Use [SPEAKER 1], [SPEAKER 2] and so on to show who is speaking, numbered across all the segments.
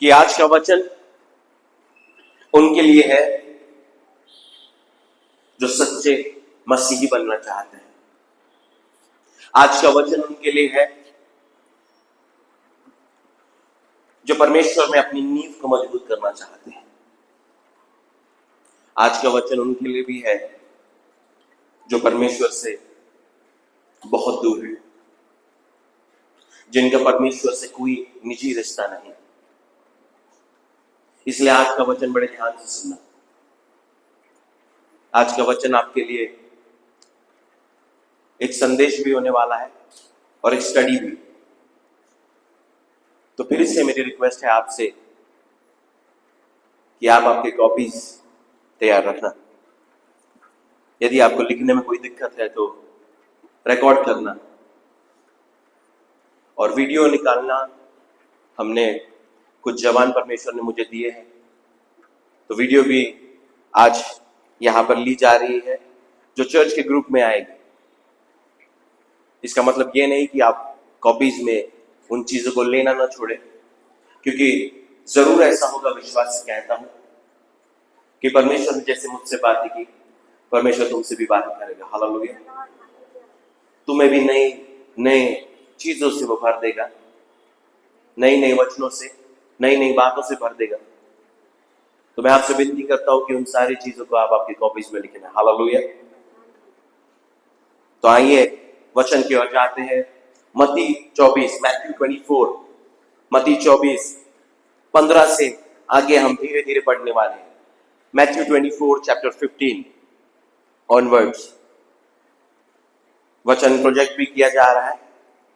[SPEAKER 1] कि आज का वचन उनके लिए है जो सच्चे मसीही बनना चाहते हैं। आज का वचन उनके लिए है जो परमेश्वर में अपनी नींव को मजबूत करना चाहते हैं। आज का वचन उनके लिए भी है जो परमेश्वर से बहुत दूर है, जिनका परमेश्वर से कोई निजी रिश्ता नहीं। इसलिए आज का वचन बड़े ध्यान से सुनना। आज का वचन आपके लिए एक संदेश भी होने वाला है और एक स्टडी भी। तो फिर इससे मेरी रिक्वेस्ट है आपसे कि आप आपके कॉपीज तैयार रखना। यदि आपको लिखने में कोई दिक्कत है तो रिकॉर्ड करना और वीडियो निकालना। हमने कुछ जवान परमेश्वर ने मुझे दिए हैं, तो वीडियो भी आज यहां पर ली जा रही है जो चर्च के ग्रुप में आएगी। इसका मतलब ये नहीं कि आप कॉपीज में उन चीजों को लेना ना छोड़े, क्योंकि जरूर ऐसा होगा, विश्वास से कहता हूं कि परमेश्वर ने जैसे मुझसे बातें की, परमेश्वर तुमसे भी बात करेगा। हालेलुया। तुम्हें भी नई चीजों से वो भर देगा, नई वचनों से, नई बातों से भर देगा। तो मैं आपसे विनती करता हूं कि उन सारी चीजों को आप आपकी कॉपीज में लिखना। हालेलुया। तो आइए वचन की ओर जाते हैं। मत्ती 24, मैथ्यू 24, मत्ती 24 15 से आगे हम धीरे धीरे पढ़ने वाले हैं। Matthew 24 chapter 15 onwards. वचन प्रोजेक्ट भी किया जा रहा है।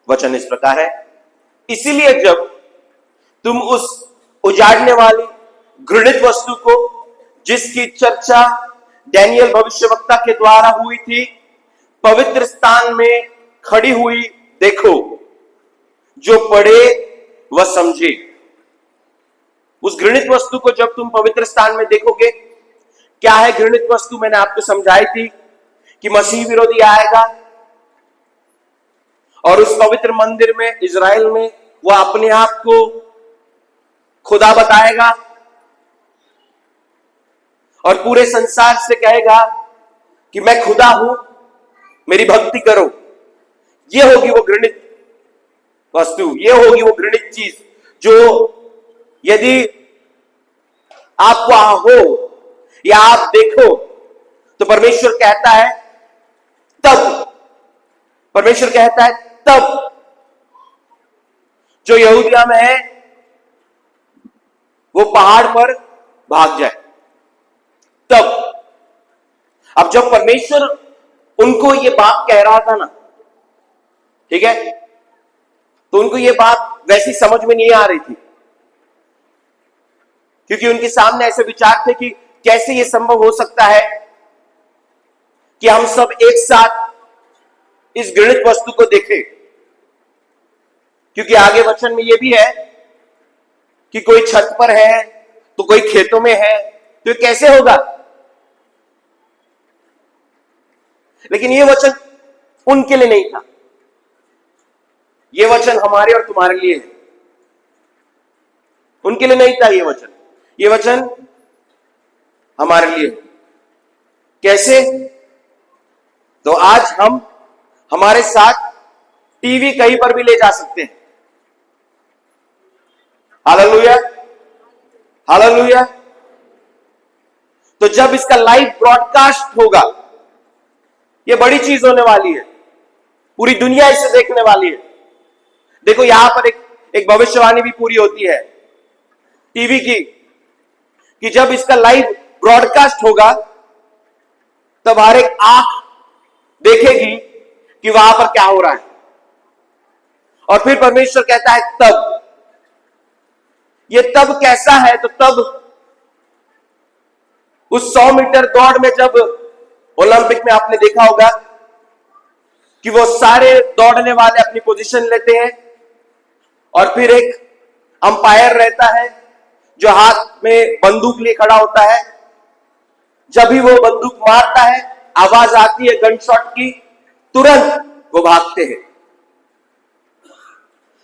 [SPEAKER 1] वचन इस प्रकार है, इसीलिए जब तुम उस उजाड़ने वाली घृणित वस्तु को, जिसकी चर्चा डैनियल भविष्यवक्ता के द्वारा हुई थी, पवित्र स्थान में खड़ी हुई देखो, जो पढ़े वह समझे। उस घृणित वस्तु को जब तुम पवित्र स्थान में देखोगे, क्या है घृणित वस्तु? मैंने आपको समझाई थी कि मसीह विरोधी आएगा और उस पवित्र मंदिर में, इजराइल में, वह अपने आप को खुदा बताएगा और पूरे संसार से कहेगा कि मैं खुदा हूं, मेरी भक्ति करो। यह होगी वो घृणित वस्तु, यह होगी वो घृणित चीज जो यदि आप वहां हो या आप देखो तो परमेश्वर कहता है तब जो यहूदिया में है वो पहाड़ पर भाग जाए। तब अब जब परमेश्वर उनको ये बात कह रहा था ना, ठीक है, तो उनको ये बात वैसी समझ में नहीं आ रही थी, क्योंकि उनके सामने ऐसे विचार थे कि कैसे ये संभव हो सकता है कि हम सब एक साथ इस घृणित वस्तु को देखें। क्योंकि आगे वचन में ये भी है कि कोई छत पर है तो कोई खेतों में है, तो ये कैसे होगा? लेकिन ये वचन उनके लिए नहीं था, ये वचन हमारे और तुम्हारे लिए है। उनके लिए नहीं था ये वचन हमारे लिए। कैसे? तो आज हम हमारे साथ टीवी कहीं पर भी ले जा सकते हैं। Hallelujah, hallelujah. तो जब इसका लाइव ब्रॉडकास्ट होगा, ये बड़ी चीज होने वाली है, पूरी दुनिया इसे देखने वाली है। देखो यहां पर एक भविष्यवाणी भी पूरी होती है टीवी की, कि जब इसका लाइव ब्रॉडकास्ट होगा तब हर एक आंख देखेगी कि वहां पर क्या हो रहा है। और फिर परमेश्वर कहता है तब। ये तब कैसा है? तो तब उस 100 मीटर दौड़ में, जब ओलंपिक में आपने देखा होगा कि वो सारे दौड़ने वाले अपनी पोजीशन लेते हैं और फिर एक अंपायर रहता है जो हाथ में बंदूक लिए खड़ा होता है। जब भी वो बंदूक मारता है, आवाज आती है गन शॉट की, तुरंत वो भागते हैं।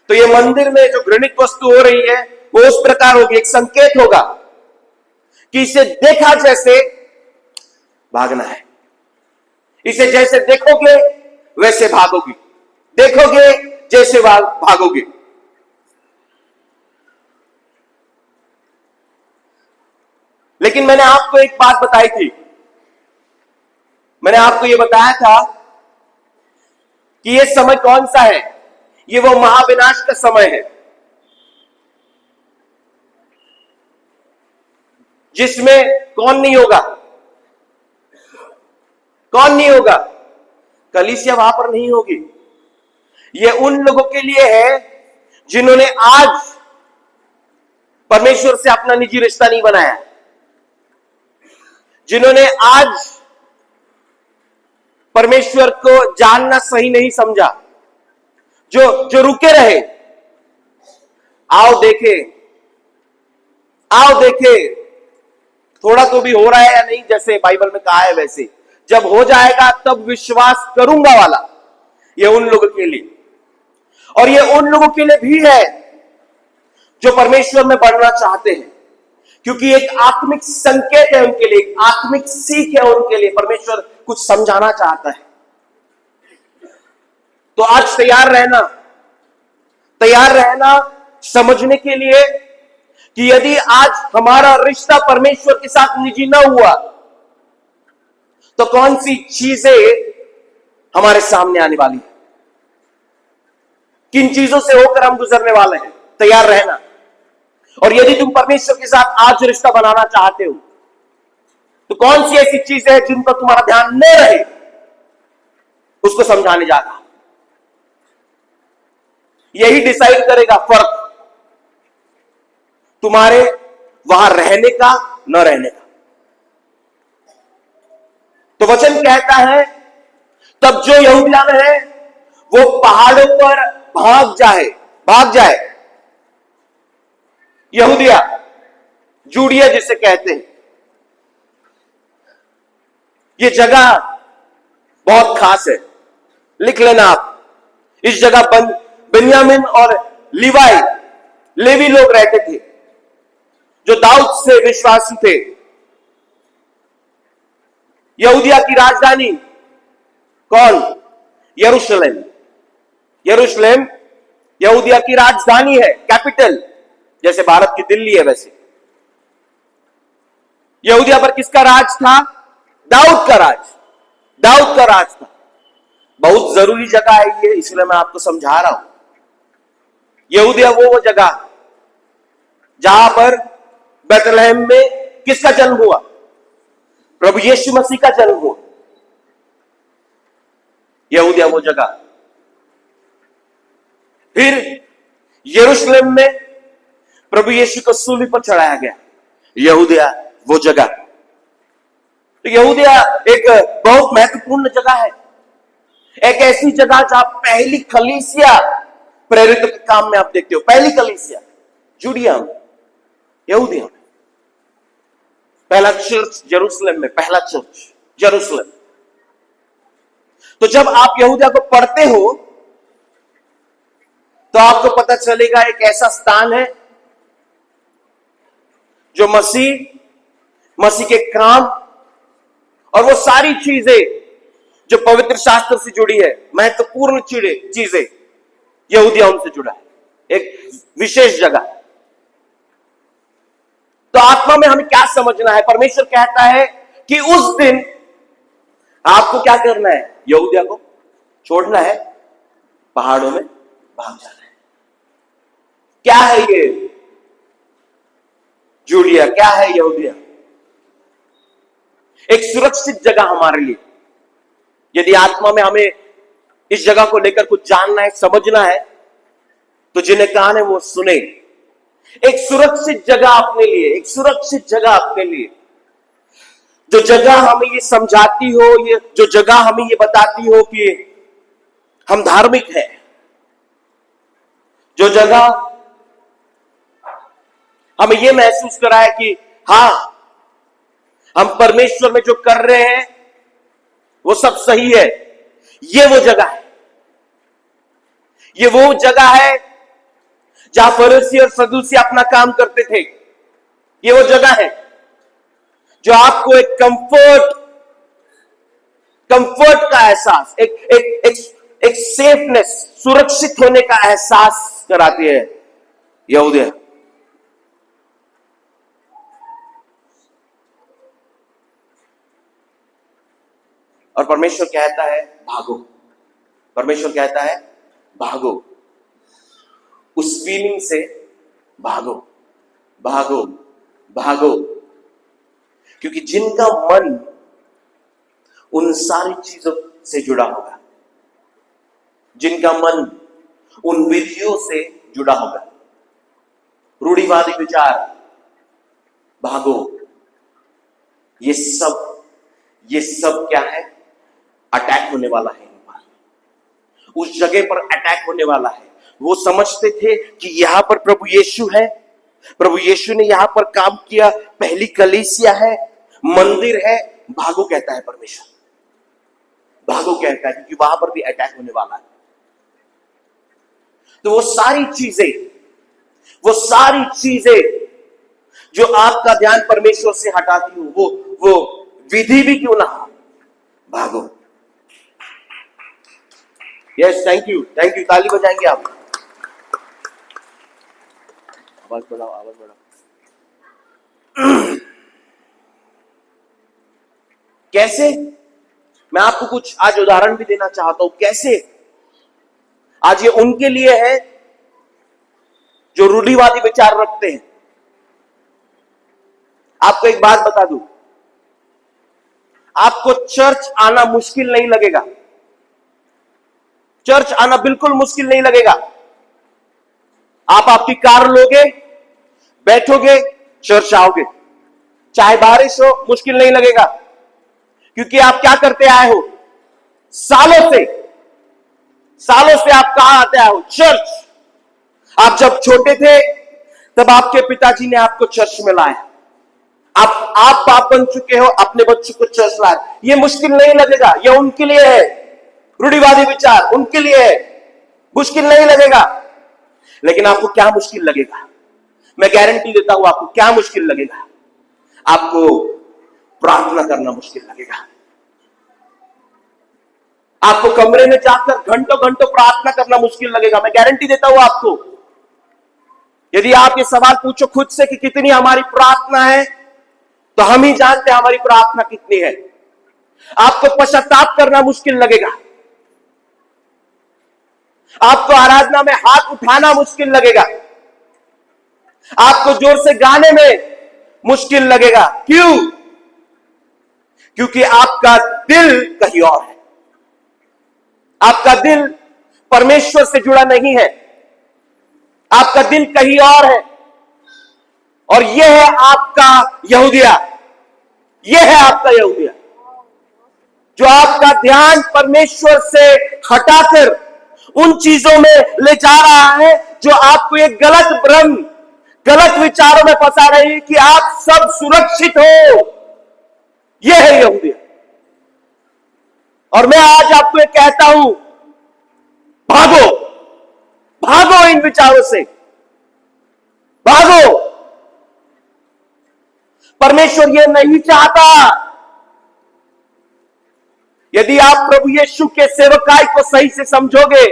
[SPEAKER 1] तो ये मंदिर में जो घृणित वस्तु हो रही है वो उस प्रकार होगी, एक संकेत होगा कि इसे देखा जैसे भागना है, इसे जैसे देखोगे वैसे भागोगे, देखोगे जैसे भागोगे। लेकिन मैंने आपको एक बात बताई थी, मैंने आपको यह बताया था कि यह समय कौन सा है, ये वो महाविनाश का समय है जिसमें कौन नहीं होगा, कौन नहीं होगा, कलीसिया वहां पर नहीं होगी। यह उन लोगों के लिए है जिन्होंने आज परमेश्वर से अपना निजी रिश्ता नहीं बनाया, जिन्होंने आज परमेश्वर को जानना सही नहीं समझा, जो रुके रहे। आओ देखे, आओ देखे, थोड़ा तो भी हो रहा है या नहीं, जैसे बाइबल में कहा है वैसे, जब हो जाएगा तब विश्वास करूंगा वाला, ये उन लोगों के लिए, और ये उन लोगों के लिए भी है जो परमेश्वर में बढ़ना चाहते हैं, क्योंकि एक आत्मिक संकेत है उनके लिए, एक आत्मिक सीख है उनके लिए, परमेश्वर कुछ समझाना चाहता है। तो आज तैयार रहना, तैयार रहना समझने के लिए कि यदि आज हमारा रिश्ता परमेश्वर के साथ निजी ना हुआ तो कौन सी चीजें हमारे सामने आने वाली है, किन चीजों से होकर हम गुजरने वाले हैं। तैयार रहना। और यदि तुम परमेश्वर के साथ आज रिश्ता बनाना चाहते हो तो कौन सी ऐसी चीजें हैं जिन पर तुम्हारा ध्यान न रहे, उसको समझाने जा रहा। यही डिसाइड करेगा फर्क तुम्हारे वहां रहने का न रहने का। तो वचन कहता है तब जो यहूदिया में है वो पहाड़ों पर भाग जाए, भाग जाए। यहूदिया, जूडिया जिसे कहते हैं, ये जगह बहुत खास है, लिख लेना आप। इस जगह बिन्यामीन और लिवाई, लेवी लोग रहते थे जो दाऊद से विश्वासी थे। यहूदिया की राजधानी कौन? यरूशलेम। यरूशलेम यहूदिया की राजधानी है, कैपिटल, जैसे भारत की दिल्ली है वैसे। यहूदिया पर किसका राज था? दाऊद का राज, दाऊद का राज था। बहुत जरूरी जगह है ये, इसलिए मैं आपको समझा रहा हूं। यहूदिया वो जगह जहां पर बेथलेहम में किसका जन्म हुआ? प्रभु यीशु मसीह का जन्म हुआ। यहूदिया वो जगह। फिर यरूशलेम में प्रभु यीशु को सूली पर चढ़ाया गया। यहूदिया वो जगह। तो यहूदिया एक बहुत महत्वपूर्ण जगह है, एक ऐसी जगह जहां पहली कलीसिया प्रेरितों के काम में आप देखते हो, पहली कलीसिया जूडिया में, यहूदिया में। पहला चर्च यरूशलेम में, पहला चर्च यरूशलेम। तो जब आप यहूदिया को पढ़ते हो तो आपको पता चलेगा एक ऐसा स्थान है जो मसीह के काम और वो सारी चीजें जो पवित्र शास्त्र से जुड़ी है, महत्वपूर्ण चीजें, यहूदिया उनसे जुड़ा है, एक विशेष जगह। तो आत्मा में हमें क्या समझना है? परमेश्वर कहता है कि उस दिन आपको क्या करना है? यहूदिया को छोड़ना है, पहाड़ों में भाग जाना है। क्या है ये जूडिया? क्या है यहूदिया? एक सुरक्षित जगह हमारे लिए। यदि आत्मा में हमें इस जगह को लेकर कुछ जानना है, समझना है, तो जिन्हें कान है वो सुने। एक सुरक्षित जगह अपने लिए, एक सुरक्षित जगह अपने लिए, जो जगह हमें ये समझाती हो, ये जो जगह हमें ये बताती हो कि हम धार्मिक हैं, जो जगह हमें ये महसूस कराए कि हां, हम परमेश्वर में जो कर रहे हैं वो सब सही है। ये वो जगह है, ये वो जगह है जहां फरीसी और सदूसी अपना काम करते थे। ये वो जगह है जो आपको एक कंफर्ट का एहसास, एक सेफनेस, सुरक्षित होने का एहसास कराती है यहूदिया। और परमेश्वर कहता है भागो, परमेश्वर कहता है भागो, उस फीलिंग से भागो, भागो, भागो। क्योंकि जिनका मन उन सारी चीजों से जुड़ा होगा, जिनका मन उन विधियों से जुड़ा होगा, रूढ़िवादी विचार, भागो, ये सब क्या है? अटैक होने वाला है इन पर, उस जगह पर अटैक होने वाला है। वो समझते थे कि यहां पर प्रभु यीशु है, प्रभु यीशु ने यहां पर काम किया, पहली कलीसिया है, मंदिर है। भागो कहता है परमेश्वर, भागो कहता है, क्योंकि वहां पर भी अटैक होने वाला है। तो वो सारी चीजें जो आपका ध्यान परमेश्वर से हटाती हो, वो विधि भी क्यों ना हो, भागो। यस, थैंक यू, ताली बजाएंगे आप। आवाज बढ़ाओ। कैसे? मैं आपको कुछ आज उदाहरण भी देना चाहता हूं कैसे। आज ये उनके लिए है जो रूढ़िवादी विचार रखते हैं। आपको एक बात बता दूं, आपको चर्च आना मुश्किल नहीं लगेगा, चर्च आना बिल्कुल मुश्किल नहीं लगेगा। आप आपकी कार लोगे, बैठोगे, चर्च आओगे, चाहे बारिश हो, मुश्किल नहीं लगेगा। क्योंकि आप क्या करते आए हो? सालों से आप कहां आते आए हो? चर्च। आप जब छोटे थे तब आपके पिताजी ने आपको चर्च में लाया, आप बाप बन चुके हो, अपने बच्चों को चर्च लाए। ये मुश्किल नहीं लगेगा, ये उनके लिए है, रूढ़िवादी विचार उनके लिए है, मुश्किल नहीं लगेगा। लेकिन आपको क्या मुश्किल लगेगा? मैं गारंटी देता हूं आपको क्या मुश्किल लगेगा। आपको प्रार्थना करना मुश्किल लगेगा। आपको कमरे में जाकर घंटों घंटों प्रार्थना करना मुश्किल लगेगा। मैं गारंटी देता हूं आपको। यदि आप ये सवाल पूछो खुद से कि कितनी हमारी प्रार्थना है, तो हम ही जानते हैं हमारी प्रार्थना कितनी है। आपको पश्चाताप करना मुश्किल लगेगा, आपको आराधना में हाथ उठाना मुश्किल लगेगा, आपको जोर से गाने में मुश्किल लगेगा। क्यों? क्योंकि आपका दिल कहीं और है, आपका दिल परमेश्वर से जुड़ा नहीं है, आपका दिल कहीं और है। और यह है आपका यहूदिया, यह है आपका यहूदिया जो आपका ध्यान परमेश्वर से हटाकर उन चीजों में ले जा रहा है जो आपको एक गलत भ्रम, गलत विचारों में फंसा रही है कि आप सब सुरक्षित हो। यह है यहूदिया। और मैं आज आपको ये कहता हूं, भागो, भागो इन विचारों से, भागो। परमेश्वर यह नहीं चाहता। यदि आप प्रभु यीशु के सेवकाई को सही से समझोगे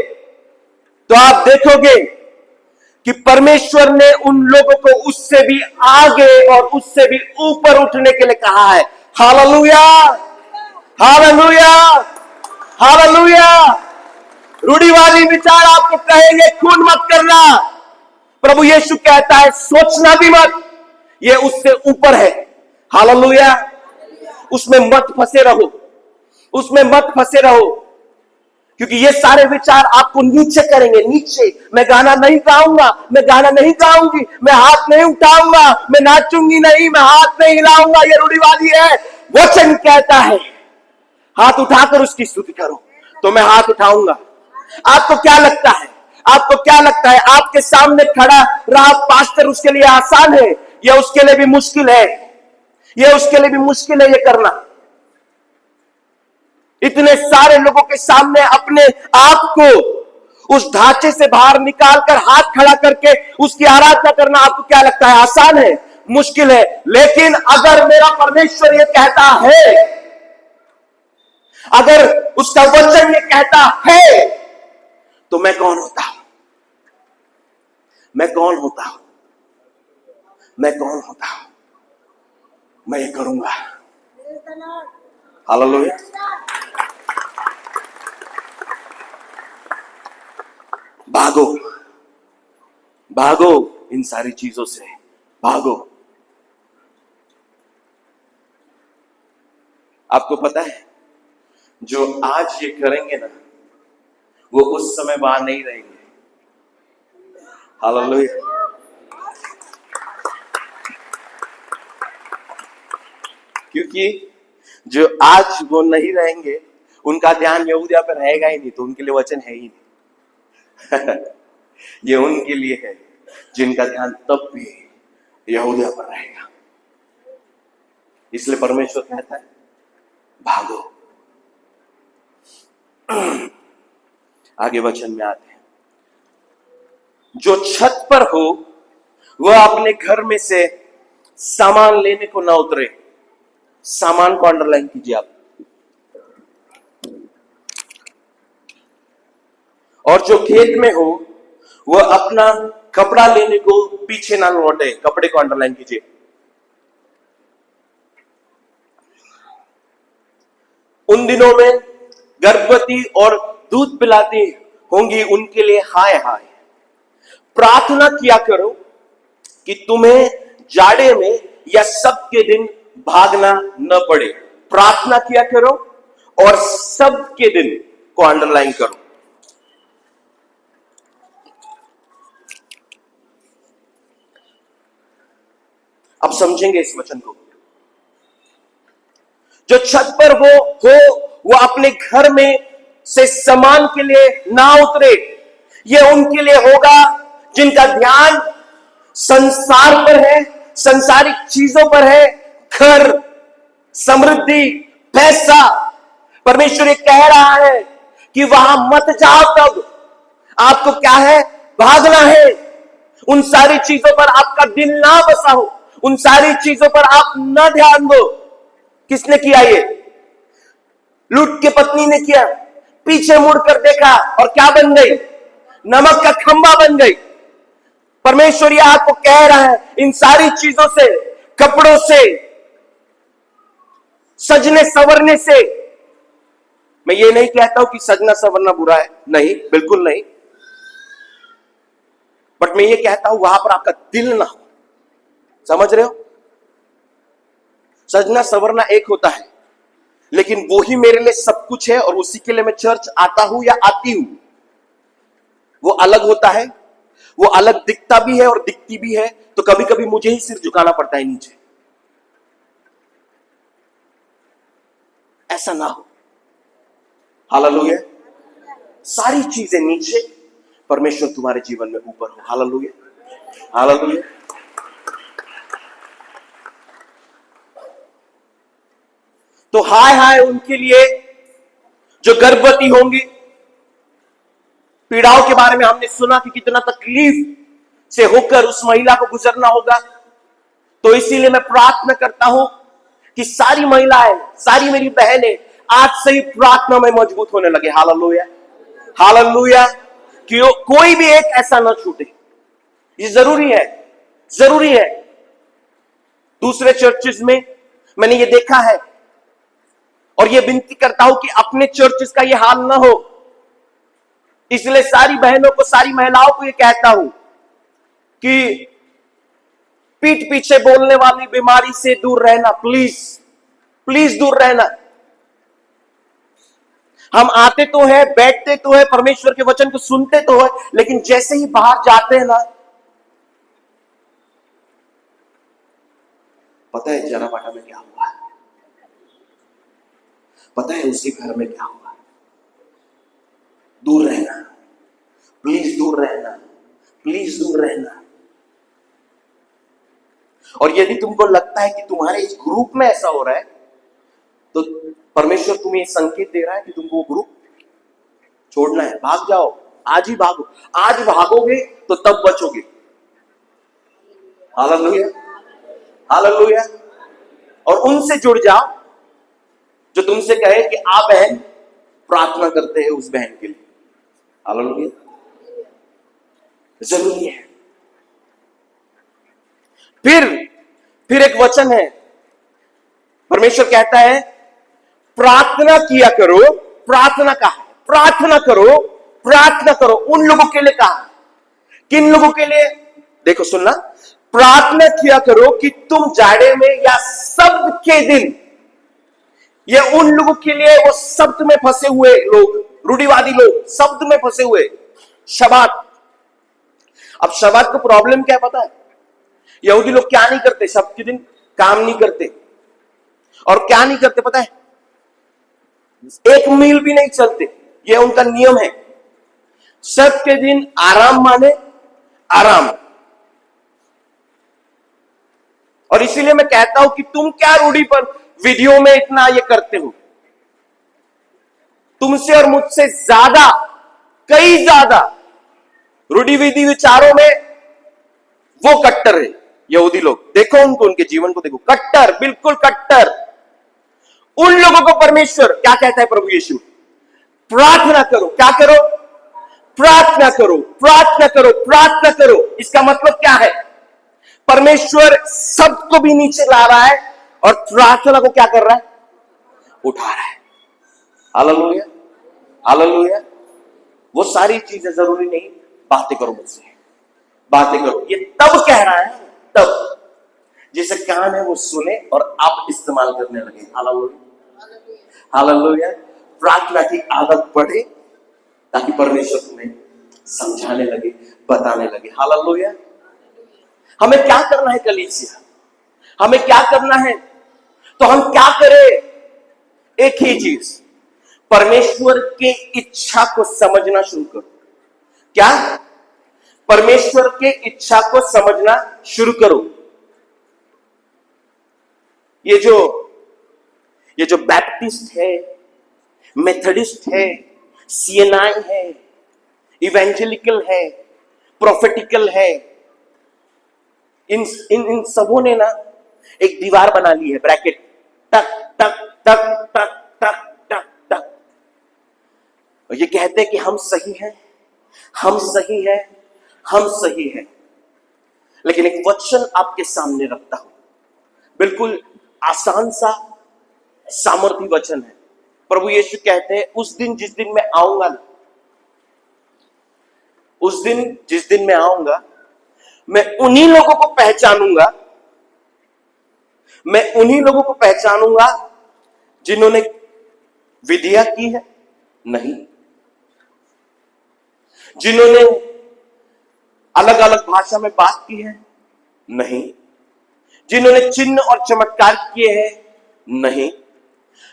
[SPEAKER 1] तो आप देखोगे कि परमेश्वर ने उन लोगों को उससे भी आगे और उससे भी ऊपर उठने के लिए कहा है। Hallelujah, hallelujah, hallelujah. रूढ़िवादी विचार आपको कहेंगे खून मत करना, प्रभु यीशु कहता है सोचना भी मत, ये उससे ऊपर है। हालेलुया। उसमें मत फंसे रहो, उसमें मत फंसे रहो, क्योंकि ये सारे विचार आपको नीचे करेंगे। नीचे, मैं गाना नहीं गाऊंगा, मैं गाना नहीं गाऊंगी, मैं हाथ नहीं उठाऊंगा, मैं नाचूंगी नहीं, मैं हाथ नहीं हिलाऊंगा, ये रूढ़िवादी है। वचन कहता है हाथ उठाकर उसकी स्तुति करो, तो मैं हाथ उठाऊंगा। आपको क्या लगता है, आपको क्या लगता है आपके सामने खड़ा रहा पास्टर उसके लिए आसान है या उसके लिए भी मुश्किल है? यह उसके लिए भी मुश्किल है ये करना। इतने सारे लोगों के सामने अपने आप को उस ढांचे से बाहर निकालकर हाथ खड़ा करके उसकी आराधना करना आपको क्या लगता है आसान है? मुश्किल है। लेकिन अगर मेरा परमेश्वर ये कहता है, अगर उसका वचन ये कहता है, तो मैं कौन होता हूं? मैं कौन होता हूं? मैं कौन होता हूं? मैं ये करूंगा। हालेलुया। भागो, भागो इन सारी चीजों से, भागो। आपको पता है, जो आज ये करेंगे ना, वो उस समय वहां नहीं रहेंगे। हालेलुया। क्योंकि जो आज वो नहीं रहेंगे, उनका ध्यान यहूदिया पर रहेगा ही नहीं, तो उनके लिए वचन है ही नहीं। ये उनके लिए है जिनका ध्यान तब भी यहूदिया पर रहेगा। इसलिए परमेश्वर कहता है, भागो। आगे वचन में आते हैं, जो छत पर हो वह अपने घर में से सामान लेने को ना उतरे। सामान को अंडरलाइन कीजिए आप। और जो खेत में हो वह अपना कपड़ा लेने को पीछे ना लौटे। कपड़े को अंडरलाइन कीजिए। उन दिनों में गर्भवती और दूध पिलाती होंगी, उनके लिए हाय हाय। प्रार्थना किया करो कि तुम्हें जाड़े में या सबके दिन भागना न पड़े। प्रार्थना किया करो और सबके दिन को अंडरलाइन करो। अब समझेंगे इस वचन को। जो छत पर वो अपने घर में से सामान के लिए ना उतरे। ये उनके लिए होगा जिनका ध्यान संसार पर है, संसारिक चीजों पर है, घर, समृद्धि, पैसा। परमेश्वर ये कह रहा है कि वहां मत जाओ। तब आपको क्या है? भागना है। उन सारी चीजों पर आपका दिल ना बसा हो, उन सारी चीजों पर आप ना ध्यान दो। किसने किया ये? लूट की पत्नी ने किया। पीछे मुड़कर देखा और क्या बन गई? नमक का खंबा बन गई। परमेश्वर यह आपको कह रहा है, इन सारी चीजों से, कपड़ों से, सजने संवरने से। मैं ये नहीं कहता हूं कि सजना संवरना बुरा है, नहीं, बिल्कुल नहीं। बट मैं ये कहता हूं वहां पर आपका दिल ना हो। समझ रहे हो? सजना संवरना एक होता है, लेकिन वो ही मेरे लिए सब कुछ है और उसी के लिए मैं चर्च आता हूं या आती हूं, वो अलग होता है। वो अलग दिखता भी है और दिखती भी है। तो कभी कभी मुझे ही सिर झुकाना पड़ता है नीचे। ऐसा ना हो। हालेलुया। सारी चीजें नीचे, परमेश्वर तुम्हारे जीवन में ऊपर हो। Hallelujah, hallelujah. तो हाय हाय उनके लिए जो गर्भवती होंगी। पीड़ाओं के बारे में हमने सुना कि कितना तकलीफ से होकर उस महिला को गुजरना होगा। तो इसीलिए मैं प्रार्थना करता हूं कि सारी महिलाएं, सारी मेरी बहनें आज से ही प्रार्थना में मजबूत होने लगे। Hallelujah, hallelujah. कि कोई भी एक ऐसा ना छूटे। ये जरूरी है, जरूरी है। दूसरे चर्चेस में मैंने ये देखा है और ये विनती करता हूं कि अपने चर्चेस का ये हाल ना हो। इसलिए सारी बहनों को, सारी महिलाओं को ये कहता हूं कि पीठ पीछे बोलने वाली बीमारी से दूर रहना। प्लीज, प्लीज दूर रहना। हम आते तो है, बैठते तो है, परमेश्वर के वचन को सुनते तो है, लेकिन जैसे ही बाहर जाते हैं ना, पता है जराबाटा में क्या हुआ, पता है उसी घर में क्या हुआ। दूर रहना, प्लीज दूर रहना, प्लीज दूर रहना। और यदि तुमको लगता है कि तुम्हारे इस ग्रुप में ऐसा हो रहा है, तो परमेश्वर तुम्हें संकेत दे रहा है कि तुमको वो ग्रुप छोड़ना है। भाग जाओ, आज ही भागो। आज भागोगे तो तब बचोगे। Hallelujah, hallelujah. और उनसे जुड़ जाओ जो तुमसे कहे कि आप बहन प्रार्थना करते हैं उस बहन के लिए। हालेलुया, जरूरी है। फिर एक वचन है, परमेश्वर कहता है प्रार्थना किया करो। प्रार्थना कहा है, प्रार्थना करो, प्रार्थना करो। उन लोगों के लिए कहा, किन लोगों के लिए? देखो सुनना, प्रार्थना किया करो कि तुम जाड़े में या शब्द के दिन, ये उन लोगों के लिए, वो शब्द में फंसे हुए लोग, रूढ़िवादी लोग, शब्द में फंसे हुए। शबात, अब शबात को प्रॉब्लम क्या पता है? यहूदी लोग क्या नहीं करते शब्द के दिन? काम नहीं करते। और क्या नहीं करते पता है? एक मील भी नहीं चलते, ये उनका नियम है। शब्द के दिन आराम माने आराम। और इसीलिए मैं कहता हूं कि तुम क्या रूढ़ी पर वीडियो में इतना ये करते हो? तुमसे और मुझसे ज्यादा, कई ज्यादा रूढ़िवादी विचारों में वो कट्टर है यहूदी लोग। देखो उनको, उनके जीवन को देखो, कट्टर, बिल्कुल कट्टर। उन लोगों को परमेश्वर क्या कहता है? प्रभु यीशु, प्रार्थना करो। क्या करो? प्रार्थना करो, प्रार्थना करो, प्रार्थना करो। इसका मतलब क्या है? परमेश्वर सबको भी नीचे ला रहा है और प्रार्थना को क्या कर रहा है? उठा रहा है। Hallelujah, hallelujah. वो सारी चीजें जरूरी नहीं, बातें करो मुझसे, बातें करो। ये तब कह रहा है, तब जिसे कान है वो सुने और आप इस्तेमाल करने लगे। Hallelujah, hallelujah. प्रार्थना की आदत पड़े ताकि परमेश्वर तुम्हें समझाने लगे, बताने लगे। हालेलुया। हमें क्या करना है कलीसिया? हमें क्या करना है? तो हम क्या करें? एक ही चीज, परमेश्वर की इच्छा को समझना शुरू करो। क्या? परमेश्वर की इच्छा को समझना शुरू करो। ये जो बैप्टिस्ट है, मेथडिस्ट है, सीएनआई है, इवेंजेलिकल है, प्रोफेटिकल है, इन सबों ने ना एक दीवार बना ली है, ब्रैकेट, टक टक टक टक टक टक टक। और ये कहते हैं कि हम सही हैं, हम सही हैं, हम सही हैं। लेकिन एक वचन आपके सामने रखता हूं, बिल्कुल आसान सा सामर्थी वचन है। प्रभु यीशु कहते हैं उस दिन जिस दिन मैं आऊंगा ना, उस दिन जिस दिन मैं आऊंगा, मैं उन्हीं लोगों को पहचानूंगा, मैं उन्हीं लोगों को पहचानूंगा जिन्होंने विधिया की है नहीं, जिन्होंने अलग अलग भाषा में बात की है नहीं, जिन्होंने चिन्ह और चमत्कार किए हैं नहीं।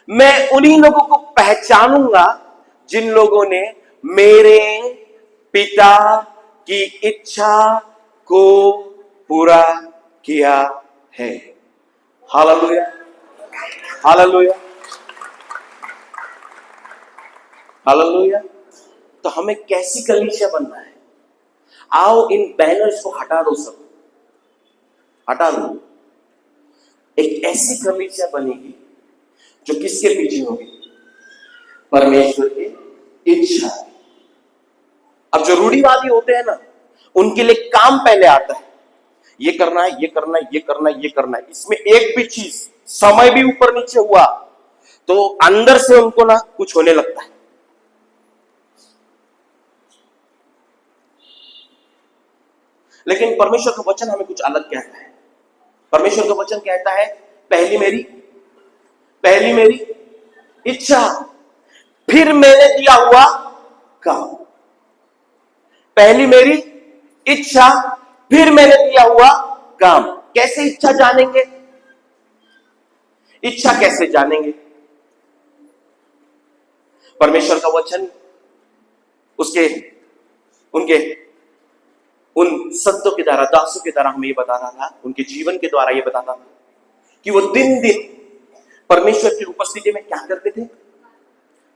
[SPEAKER 1] मैं उन्हीं लोगों को पहचानूंगा जिन लोगों ने मेरे पिता की इच्छा को पूरा किया है। Hallelujah, hallelujah, hallelujah. तो हमें कैसी कलीसिया बनना है? आओ इन बैनर्स को हटा दो, सब हटा दो। एक ऐसी कलीसिया बनेगी जो किसके पीछे होगी? परमेश्वर की इच्छा। अब जो रूढ़िवादी होते हैं ना, उनके लिए काम पहले आता है, ये करना है, ये करना है, ये करना है, ये करना है। इसमें एक भी चीज, समय भी ऊपर नीचे हुआ तो अंदर से उनको ना कुछ होने लगता है। लेकिन परमेश्वर का वचन हमें कुछ अलग कहता है। परमेश्वर का वचन कहता है पहली मेरी इच्छा, फिर मैंने दिया हुआ काम। पहली मेरी इच्छा, फिर मैंने दिया हुआ काम। कैसे इच्छा जानेंगे? इच्छा कैसे जानेंगे? परमेश्वर का वचन उन संतों के द्वारा, दासों के द्वारा हमें ये बताता था, उनके जीवन के द्वारा ये बताता था कि वो दिन दिन परमेश्वर की उपस्थिति में क्या करते थे?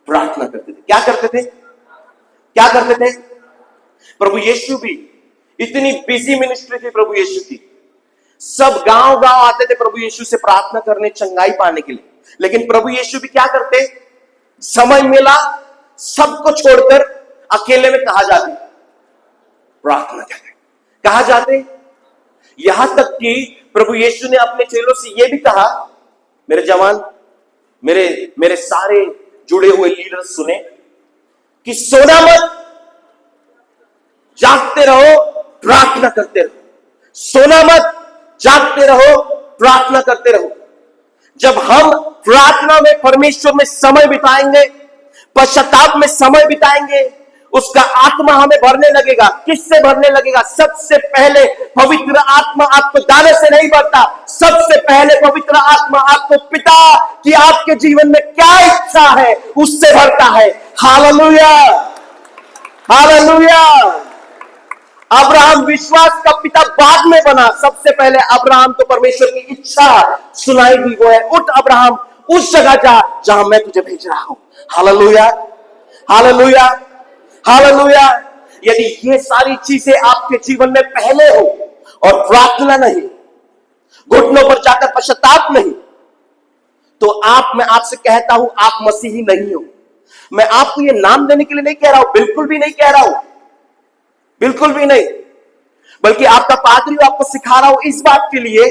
[SPEAKER 1] प्रार्थना करते थे। क्या करते थे? क्या करते थे? प्रभु यीशु भी, इतनी बिजी मिनिस्ट्री थी प्रभु यीशु की, सब गांव गांव आते थे प्रभु यीशु से प्रार्थना करने, चंगाई पाने के लिए। लेकिन प्रभु यीशु भी क्या करते, समय मिला सबको छोड़कर अकेले में कहा जाते, प्रार्थना करते, कहा जाते। यहां तक कि प्रभु यीशु ने अपने चेलों से यह भी कहा, मेरे जवान, मेरे सारे जुड़े हुए लीडर सुने, कि सोना मत, जागते रहो, प्रार्थना करते रहो। सोना मत, जागते रहो, प्रार्थना करते रहो। जब हम प्रार्थना में, परमेश्वर में समय बिताएंगे, पश्चाताप में समय बिताएंगे, उसका आत्मा हमें भरने लगेगा। किससे भरने लगेगा? सबसे पहले पवित्र आत्मा आपको दाने से नहीं भरता, सबसे पहले पवित्र आत्मा आपको पिता की आपके जीवन में क्या इच्छा है उससे भरता है। Hallelujah, hallelujah. अब्राहम विश्वास का पिता बाद में बना, सबसे पहले अब्राहम को परमेश्वर की इच्छा सुनाई दी, वो है उठ अब्राहम, उस जगह जा जहां मैं तुझे भेज रहा हूं। Hallelujah, hallelujah, hallelujah. यदि ये सारी चीजें आपके जीवन में पहले हो और प्रार्थना नहीं, घुटनों पर जाकर पश्चाताप नहीं, तो मैं आपसे कहता हूं आप मसीही नहीं हो। मैं आपको ये नाम देने के लिए नहीं कह रहा हूं, बिल्कुल भी नहीं कह रहा हूं, बिल्कुल भी नहीं, बल्कि आपका पादरी आपको सिखा रहा हूं इस बात के लिए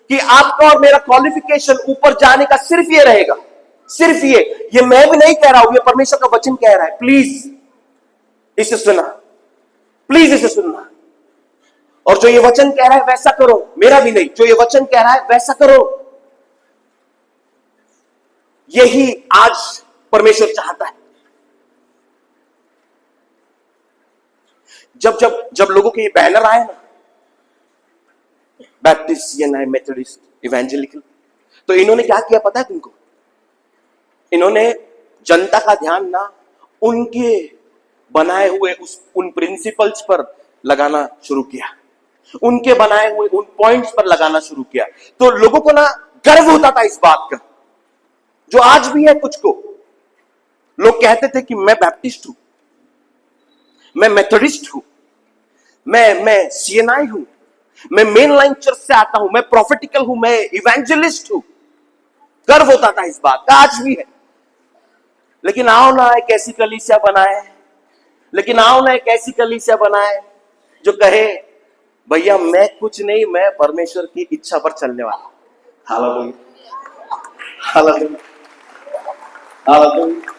[SPEAKER 1] कि आपका और मेरा क्वालिफिकेशन ऊपर जाने का सिर्फ ये रहेगा, सिर्फ ये मैं भी नहीं कह रहा हूं, ये परमेश्वर का वचन कह रहा है। प्लीज इसे सुनना, प्लीज इसे सुनना। और जो ये वचन कह रहा है वैसा करो, मेरा भी नहीं, जो ये वचन कह रहा है वैसा करो। यही आज परमेश्वर चाहता है। जब लोगों के ये बैनर आए ना, बैप्टिस्ट, सीएनआई, मेथोडिस्ट, इवेंजेलिकल, तो इन्होंने क्या किया पता है तुमको? इन्होंने जनता का ध्यान ना उनके बनाए हुए उन प्रिंसिपल्स पर लगाना शुरू किया, उनके बनाए हुए उन पॉइंट्स पर लगाना शुरू किया। तो लोगों को ना गर्व होता था इस बात का, जो आज भी है। कुछ को लोग कहते थे कि मैं बैप्टिस्ट हूं, मैं मेथोडिस्ट हूं, मैं सीएनआई हूं, मैं मेन लाइन चर्च से आता हूं, मैं प्रॉफिटिकल हूं, मैं इवेंजलिस्ट हूं। गर्व होता था इस बात का, आज भी है। लेकिन आओ ना एक ऐसी कलीसिया बनाए, लेकिन आओ ना एक ऐसी कलीसिया बनाए जो कहे भैया मैं कुछ नहीं, मैं परमेश्वर की इच्छा पर चलने वाला। Hallelujah, hallelujah, hallelujah.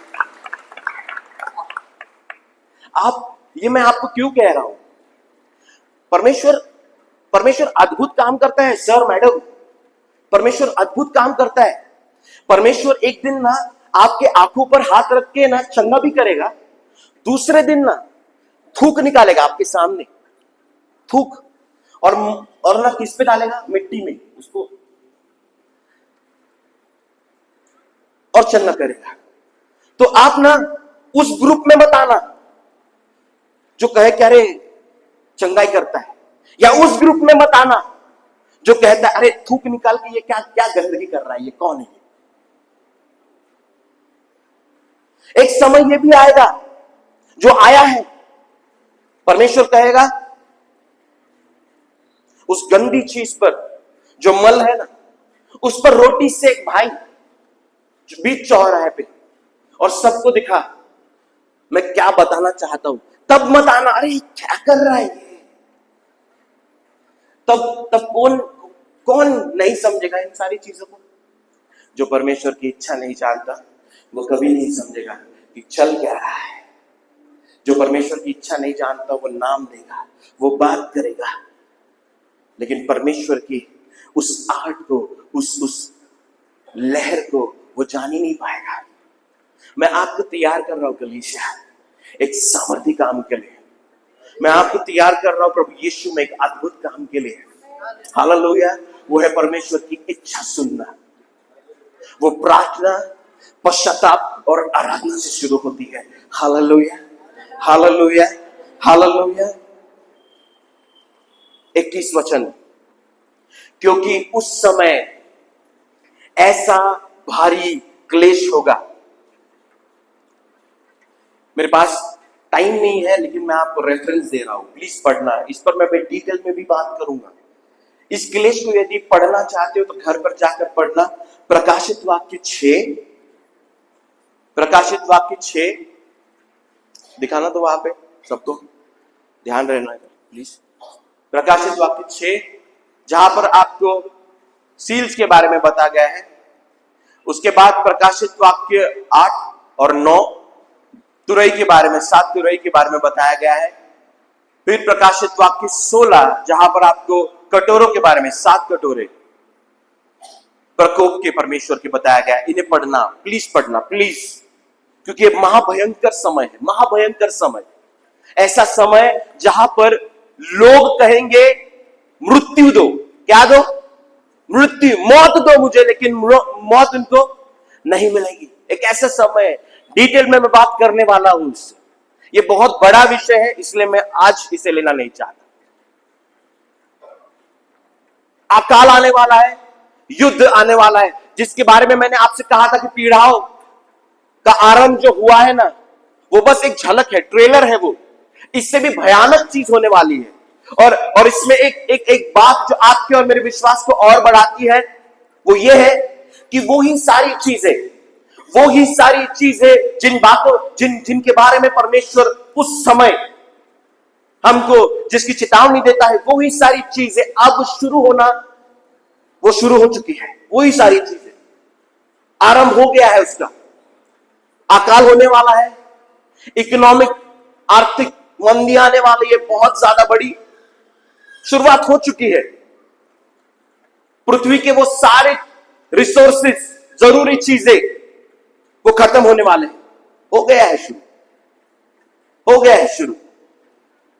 [SPEAKER 1] ये मैं आपको क्यों कह रहा हूं? परमेश्वर अद्भुत काम करता है सर, मैडम, परमेश्वर अद्भुत काम करता है। परमेश्वर एक दिन ना आपके आंखों पर हाथ रख के ना चंगा भी करेगा, दूसरे दिन ना थूक निकालेगा आपके सामने, थूक, और ना किस पे डालेगा? मिट्टी में उसको, और चंगा करेगा। तो आप ना उस ग्रुप में मत आना जो कहे कि अरे चंगाई करता है, या उस ग्रुप में मत आना जो कहता है अरे थूक निकाल के ये क्या क्या गंदगी कर रहा है, ये कौन है? एक समय ये भी आएगा, जो आया है, परमेश्वर कहेगा उस गंदी चीज पर, जो मल है ना, उस पर रोटी सेक भाई, जो बीच चौराहे पे, और सबको दिखा मैं क्या बताना चाहता हूं। तब मत आना अरे क्या कर रहा है ये। तब कौन नहीं समझेगा इन सारी चीजों को? जो परमेश्वर की इच्छा नहीं जानता वो कभी नहीं समझेगा कि चल क्या रहा है। जो परमेश्वर की इच्छा नहीं जानता वो नाम देगा, वो बात करेगा, लेकिन परमेश्वर की उस आहट को, उस लहर को वो जान ही नहीं पाएगा। मैं आपको तैयार कर रहा हूं कलीसिया एक सामर्थी काम के लिए। मैं आपको तैयार कर रहा हूं प्रभु यीशु में एक अद्भुत काम के लिए। हालेलुया। वो है परमेश्वर की इच्छा सुनना। वो प्रार्थना, पश्चाताप और आराधना से शुरू होती है। Hallelujah, hallelujah, hallelujah. 21 वचन, क्योंकि उस समय ऐसा भारी क्लेश होगा। मेरे पास टाइम नहीं है, लेकिन मैं आपको रेफरेंस दे रहा हूं, प्लीज पढ़ना। इस पर मैं डिटेल में भी बात करूंगा। इस क्लेश को यदि पढ़ना चाहते हो तो घर पर जाकर पढ़ना। प्रकाशित वाक्य 6, प्रकाशित वाक्य 6 दिखाना तो वहां पे सबको ध्यान रहना है प्लीज। प्रकाशित वाक्य 6 जहां पर आपको सील्स के बारे में बताया गया है। उसके बाद प्रकाशित वाक्य 8 और 9 तुरई के बारे में, 7 तुरई के बारे में बताया गया है। फिर प्रकाशित वाक्य 16 जहां पर आपको कटोरों के बारे में, 7 कटोरे प्रकोप के परमेश्वर के बताया गया है। इन्हें पढ़ना, प्लीज पढ़ना प्लीज, क्योंकि ये महाभयंकर समय है, महाभयंकर समय। ऐसा समय जहां पर लोग कहेंगे मृत्यु दो, क्या दो? मृत्यु, मौत दो मुझे, लेकिन मौत उनको नहीं मिलेगी। एक ऐसा समय है, डिटेल में मैं बात करने वाला हूं इससे। ये बहुत बड़ा विषय है, इसलिए मैं आज इसे लेना नहीं चाहता। अकाल आने वाला है, युद्ध आने वाला है, जिसके बारे में मैंने आपसे कहा था कि पीड़ाओं का आरंभ जो हुआ है ना, वो बस एक झलक है, ट्रेलर है वो। इससे भी भयानक चीज होने वाली है। और इसमें एक बात जो आपके और मेरे विश्वास को और बढ़ाती है, वो ये है कि वो ही सारी चीजें जिनके बारे में परमेश्वर उस समय हमको जिसकी चेतावनी देता है, वो ही सारी चीजें अब शुरू हो चुकी है। वही सारी चीजें आरंभ हो गया है उसका। अकाल होने वाला है, इकोनॉमिक आर्थिक मंदी आने वाली है, बहुत ज्यादा बड़ी शुरुआत हो चुकी है। पृथ्वी के वो सारे रिसोर्सेस, जरूरी चीजें वो खत्म होने वाले हैं। हो गया है शुरू।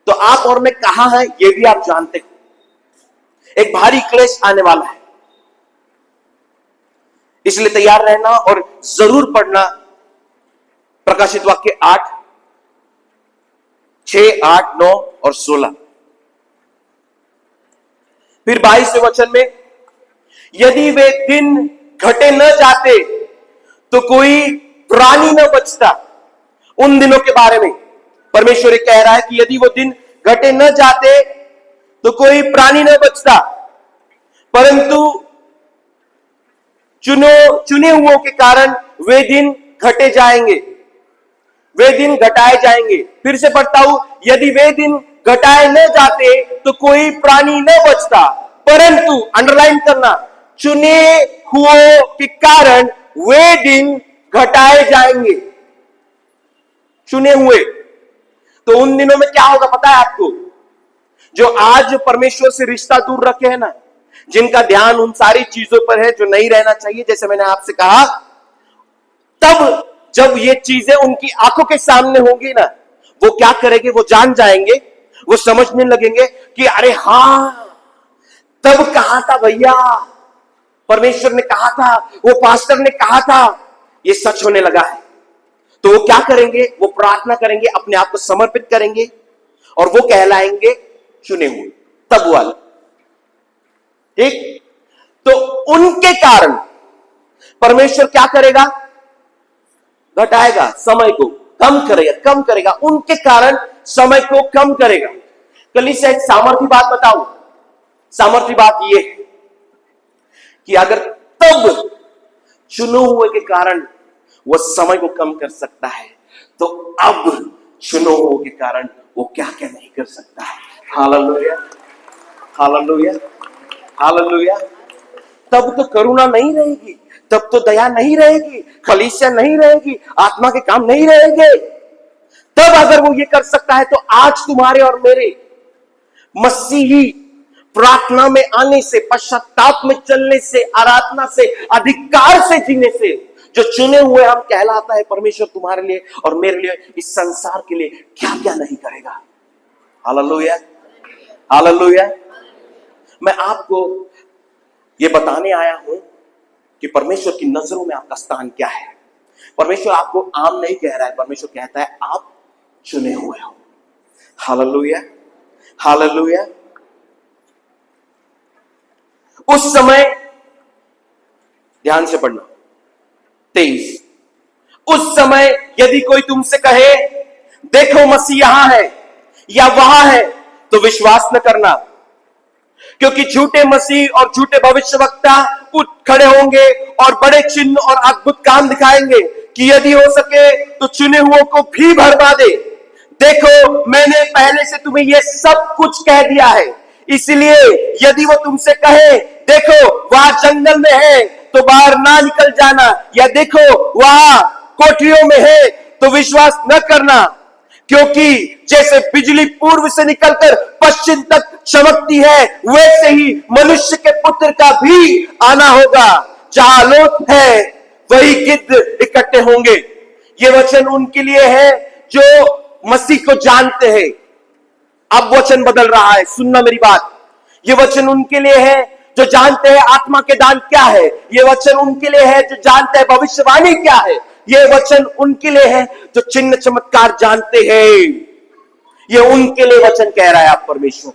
[SPEAKER 1] तो आप और मैं कहां हैं ये भी आप जानते हो। एक भारी क्लेश आने वाला है, इसलिए तैयार रहना और जरूर पढ़ना प्रकाशित वाक्य 8, 6, 8, 9 और 16। फिर 22वें वचन में, यदि वे दिन घटे न जाते तो कोई प्राणी न बचता। उन दिनों के बारे में परमेश्वर कह रहा है कि यदि वो दिन घटे न जाते तो कोई प्राणी न बचता, परंतु चुने हुओं के कारण वे दिन घटे जाएंगे, वे दिन घटाए जाएंगे। फिर से पढ़ता हूं, यदि वे दिन घटाए न जाते तो कोई प्राणी न बचता, परंतु अंडरलाइन करना, चुने हुओं के कारण वे दिन घटाए जाएंगे। चुने हुए, तो उन दिनों में क्या होगा पता है आपको? जो आज परमेश्वर से रिश्ता दूर रखे हैं ना, जिनका ध्यान उन सारी चीजों पर है जो नहीं रहना चाहिए, जैसे मैंने आपसे कहा, तब जब ये चीजें उनकी आंखों के सामने होंगी ना, वो क्या करेंगे? वो जान जाएंगे, वो समझने लगेंगे कि अरे हां, तब कहा था भैया, परमेश्वर ने कहा था, वो पास्टर ने कहा था, ये सच होने लगा है। तो वो क्या करेंगे? वो प्रार्थना करेंगे, अपने आप को समर्पित करेंगे, और वो कहलाएंगे चुने हुए, तब वाले। ठीक? तो उनके कारण परमेश्वर क्या करेगा? घटाएगा, समय को कम करेगा, उनके कारण समय को कम करेगा। कलीसिया एक सामर्थी बात बताऊं, सामर्थी बात यह है कि अगर तब चुने हुए के कारण वह समय को कम कर सकता है, तो अब चुने हुए के कारण वो क्या क्या नहीं कर सकता है। Hallelujah, hallelujah, hallelujah. तब तो करुणा नहीं रहेगी, तब तो दया नहीं रहेगी, कलीसिया नहीं रहेगी, आत्मा के काम नहीं रहेंगे। तब अगर वो ये कर सकता है, तो आज तुम्हारे और मेरे मसीही प्रार्थना में आने से, पश्चाताप में चलने से, आराधना से, अधिकार से जीने से, जो चुने हुए हम कहलाता है, परमेश्वर तुम्हारे लिए और मेरे लिए, इस संसार के लिए क्या क्या नहीं करेगा। Hallelujah, hallelujah. मैं आपको ये बताने आया हूं कि परमेश्वर की नजरों में आपका स्थान क्या है। परमेश्वर आपको आम नहीं कह रहा है, परमेश्वर कहता है आप चुने हुए हो। Hallelujah, hallelujah. उस समय, ध्यान से पढ़ना, 23, उस समय यदि कोई तुमसे कहे देखो मसीह यहां है या वहां है, तो विश्वास न करना, क्योंकि झूठे मसीह और झूठे भविष्यवक्ता उठ खड़े होंगे और बड़े चिन्ह और अद्भुत काम दिखाएंगे कि यदि हो सके तो चुने हुओं को भी भरमा दे। देखो, मैंने पहले से तुम्हें यह सब कुछ कह दिया है, इसलिए यदि वो तुमसे कहे देखो वहां जंगल में है तो बाहर ना निकल जाना, या देखो वहां कोठरियों में है तो विश्वास न करना, क्योंकि जैसे बिजली पूर्व से निकलकर पश्चिम तक चमकती है, वैसे ही मनुष्य के पुत्र का भी आना होगा। जहां लोथ है वही गिद्ध इकट्ठे होंगे। ये वचन उनके लिए है जो मसीह को जानते हैं। अब वचन बदल रहा है, सुनना मेरी बात। ये वचन उनके लिए है जो जानते हैं आत्मा के दान क्या है। ये वचन उनके लिए है जो जानते हैं भविष्यवाणी क्या है। ये वचन उनके लिए है जो चिन्ह चमत्कार जानते हैं। ये उनके लिए वचन कह रहा है आप परमेश्वर,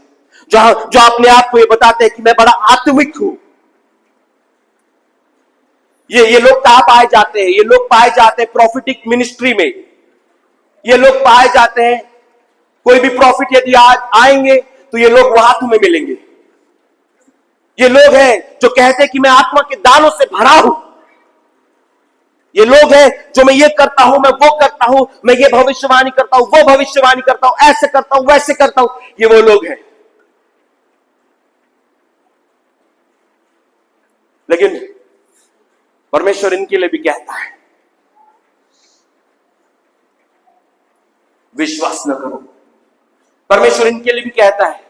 [SPEAKER 1] जो अपने आप को ये बताते हैं कि मैं बड़ा आत्मिक हूं। ये लोग कहां पाए जाते हैं? ये लोग पाए जाते हैं प्रॉफिटिक मिनिस्ट्री में। ये लोग पाए जाते हैं, कोई भी प्रॉफिट यदि आज आएंगे तो ये लोग वहां तुम्हें मिलेंगे। ये लोग हैं जो कहते हैं कि मैं आत्मा के दानों से भरा हूं। ये लोग हैं जो मैं ये करता हूं, मैं वो करता हूं, मैं ये भविष्यवाणी करता हूं, वो भविष्यवाणी करता हूं, ऐसे करता हूं, वैसे करता हूं। ये वो लोग हैं। लेकिन परमेश्वर इनके लिए भी कहता है विश्वास न करो। परमेश्वर इनके लिए भी कहता है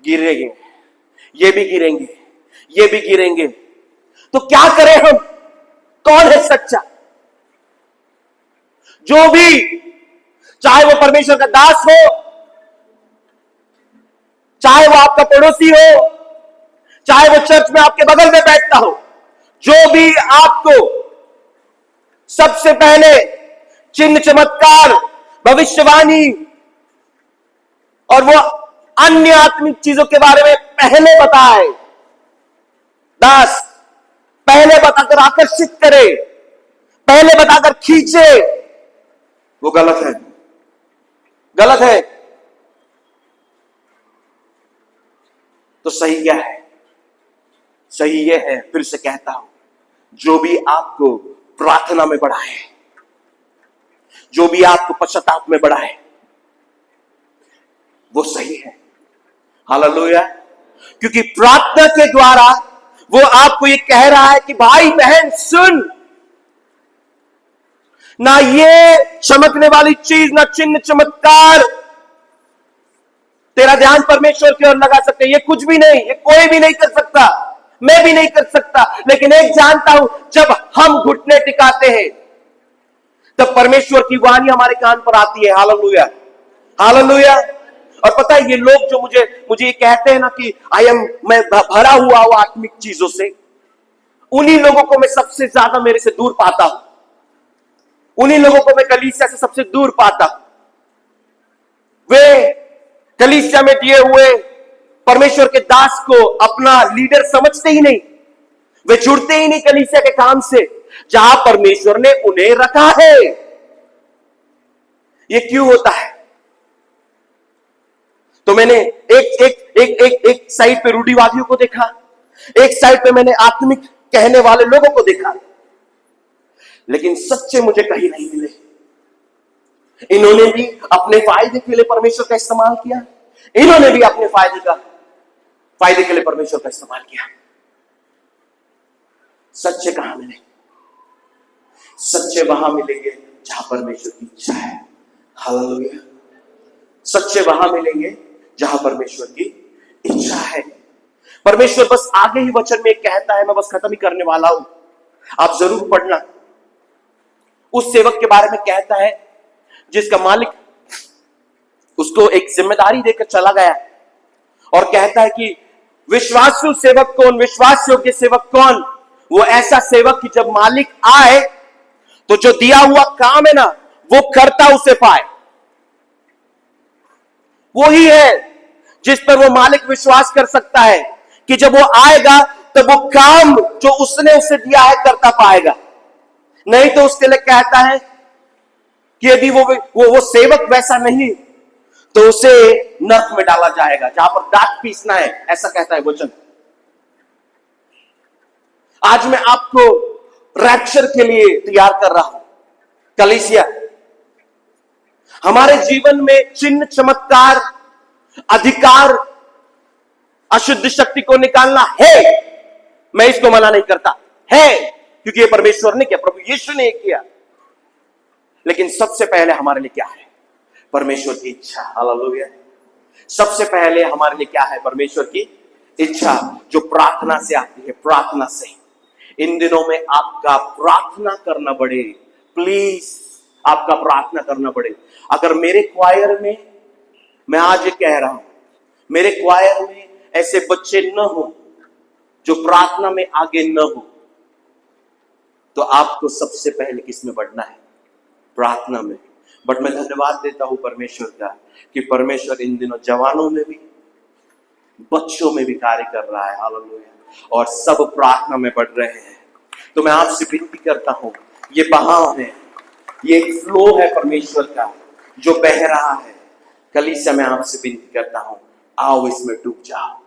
[SPEAKER 1] गिरेंगे, ये भी गिरेंगे, ये भी गिरेंगे। तो क्या करें हम? कौन है सच्चा? जो भी, चाहे वो परमेश्वर का दास हो, चाहे वो आपका पड़ोसी हो, चाहे वो चर्च में आपके बगल में बैठता हो, जो भी आपको सबसे पहले चिन्ह चमत्कार, भविष्यवाणी और वो अन्य आत्मिक चीजों के बारे में पहले बताए, दास पहले बताकर आकर्षित करे, पहले बताकर खींचे, वो गलत है। गलत है। तो सही क्या है? सही यह है, फिर से कहता हूं, जो भी आपको प्रार्थना में बढ़ाए, जो भी आपको पश्चाताप में बढ़ाए, वो सही है। हालेलुया। क्योंकि प्रार्थना के द्वारा वो आपको ये कह रहा है कि भाई बहन सुन, ना ये चमकने वाली चीज, ना चिन्ह चमत्कार तेरा ध्यान परमेश्वर की ओर लगा सकते। ये कुछ भी नहीं, ये कोई भी नहीं कर सकता, मैं भी नहीं कर सकता। लेकिन एक जानता हूं, जब हम घुटने टिकाते हैं तब परमेश्वर की वाणी हमारे कान पर आती है। Hallelujah, hallelujah. और पता है, ये लोग जो मुझे ये कहते हैं ना कि मैं भरा हुआ हूं आत्मिक चीजों से, उन्हीं लोगों को मैं सबसे ज्यादा मेरे से दूर पाता हूं। उन्हीं लोगों को मैं कलीसिया से सबसे दूर पाता हूं। वे कलीसिया में दिए हुए परमेश्वर के दास को अपना लीडर समझते ही नहीं। वे जुड़ते ही नहीं कलीसिया के काम से जहां परमेश्वर ने उन्हें रखा है। ये क्यों होता है? तो मैंने एक साइड पे रूढ़िवादियों को देखा, एक साइड पे मैंने आत्मिक कहने वाले लोगों को देखा, लेकिन सच्चे मुझे कहीं नहीं मिले। इन्होंने भी अपने फायदे के लिए परमेश्वर का इस्तेमाल किया, इन्होंने भी अपने फायदे के लिए परमेश्वर का इस्तेमाल किया। सच्चे कहां मिले? सच्चे वहां मिलेंगे जहां परमेश्वर की इच्छा है। हालेलुया। सच्चे वहां मिलेंगे जहां परमेश्वर की इच्छा है। परमेश्वर बस आगे ही वचन में कहता है, मैं बस खत्म ही करने वाला हूं, आप जरूर पढ़ना। उस सेवक के बारे में कहता है जिसका मालिक उसको एक जिम्मेदारी देकर चला गया, और कहता है कि विश्वासु सेवक कौन, विश्वास योग्य सेवक कौन? वो ऐसा सेवक कि जब मालिक आए तो जो दिया हुआ काम है ना, वो करता उसे पाए। वो ही है जिस पर वो मालिक विश्वास कर सकता है कि जब वो आएगा तो वो काम जो उसने उसे दिया है करता पाएगा। नहीं तो उसके लिए कहता है कि यदि वो सेवक वैसा नहीं तो उसे नरक में डाला जाएगा, जहां पर दांत पीसना है, ऐसा कहता है वचन। आज मैं आपको रैप्चर के लिए तैयार कर रहा हूं। कलीसिया, हमारे जीवन में चिन्ह, चमत्कार, अधिकार, अशुद्ध शक्ति को निकालना है। मैं इसको मना नहीं करता, है, क्योंकि ये परमेश्वर ने किया, प्रभु यीशु ने किया। लेकिन सबसे पहले हमारे लिए क्या है? परमेश्वर की इच्छा। हालेलुया। सबसे पहले हमारे लिए क्या है? परमेश्वर की इच्छा, जो प्रार्थना से आती है, प्रार्थना से। इन दिनों में आपका प्रार्थना करना बढ़े, प्लीज आपका प्रार्थना करना बढ़े। अगर मेरे क्वायर में, मैं आज ये कह रहा हूं, मेरे क्वायर में ऐसे बच्चे न हो जो प्रार्थना में आगे न हो, तो आपको सबसे पहले किस में बढ़ना है? प्रार्थना में। बट मैं धन्यवाद देता हूं परमेश्वर का कि परमेश्वर इन दिनों जवानों में भी, बच्चों में भी कार्य कर रहा है। हालेलुया। और सब प्रार्थना में बढ़ रहे हैं। तो मैं आपसे विनती करता हूं, ये बहाव है, ये एक फ्लो है परमेश्वर का जो बह रहा है। कलीसिया, मैं आपसे विनती करता हूं, आओ इसमें डूब जाओ।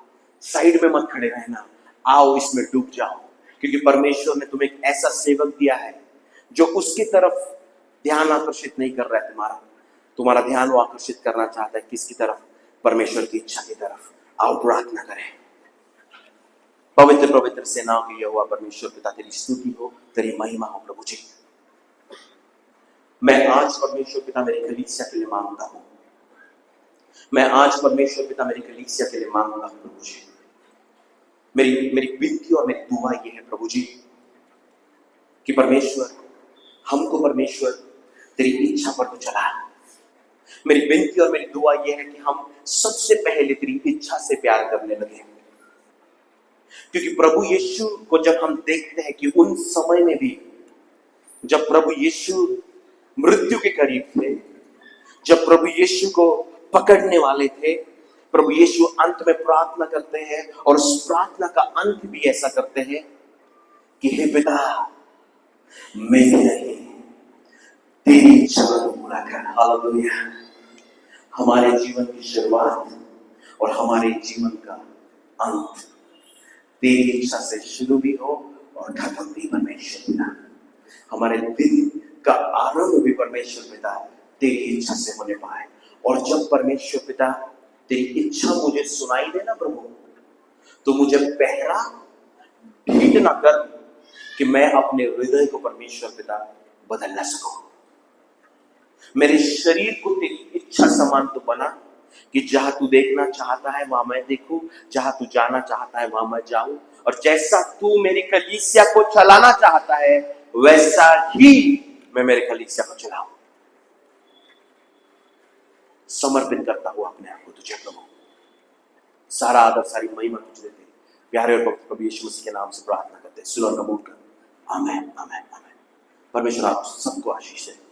[SPEAKER 1] साइड में मत खड़े रहना, आओ इसमें डूब जाओ। क्योंकि परमेश्वर ने तुम्हें एक ऐसा सेवक दिया है जो उसकी तरफ ध्यान आकर्षित नहीं कर रहा है, तुम्हारा ध्यान वो आकर्षित करना चाहता है किसकी तरफ? परमेश्वर की इच्छा की तरफ। आओ प्रार्थना करें। पवित्र पवित्र सेनाओं की यहोवा परमेश्वर पिता, तेरी स्तुति हो, तेरी महिमा हो प्रभु जी। मैं आज परमेश्वर पिता मेरी कलीसिया के लिए मांगता हूं, मैं आज परमेश्वर पिता मेरी कलीसिया के लिए मांगता हूं प्रभु जी। मेरी विनती और मेरी दुआ ये है प्रभु जी कि परमेश्वर, हमको परमेश्वर तेरी इच्छा पर तो चला। मेरी विनती और मेरी दुआ ये है कि हम सबसे पहले तेरी इच्छा से प्यार करने लगे। क्योंकि प्रभु यीशु को जब हम देखते हैं कि उन समय में भी जब प्रभु यीशु मृत्यु के करीब थे, जब प्रभु यीशु को पकड़ने वाले थे, प्रभु यीशु अंत में प्रार्थना करते हैं और उस प्रार्थना का अंत भी ऐसा करते हैं कि हे पिता, मेरी नहीं तेरी इच्छा को पूरा कर। हालेलुया। हमारे जीवन की शुरुआत और हमारे जीवन का अंत तेरी इच्छा से शुरू भी हो और खत्म भी परमेश्वर पिता। हमारे दिन का आरंभ भी परमेश्वर पिता तेरी इच्छा से होने पाए। और जब परमेश्वर पिता तेरी इच्छा मुझे सुनाई देना प्रभु, तो मुझे पहरा ढीठ ना कर कि मैं अपने हृदय को परमेश्वर पिता बदल ना सकूं। मेरे शरीर को तेरी इच्छा समान तो बना कि जहां तू देखना चाहता है वहां मैं देखूं, जहां तू जाना चाहता है वहां मैं जाऊं, और जैसा तू मेरी कलीसिया को चलाना चाहता है वैसा ही मैं मेरे कलीसिया को चलाऊं। समर्पित करता हूं अपने आप को तुझे प्रभु। सारा आदर, सारी महिमा तुझे देते प्यारे और पवित्र प्रभु यीशु मसीह के नाम से प्रार्थना करते हैं। सुनो, कबूल कर। आमीन, आमीन, आमीन। परमेश्वर आप सबको आशीष दे।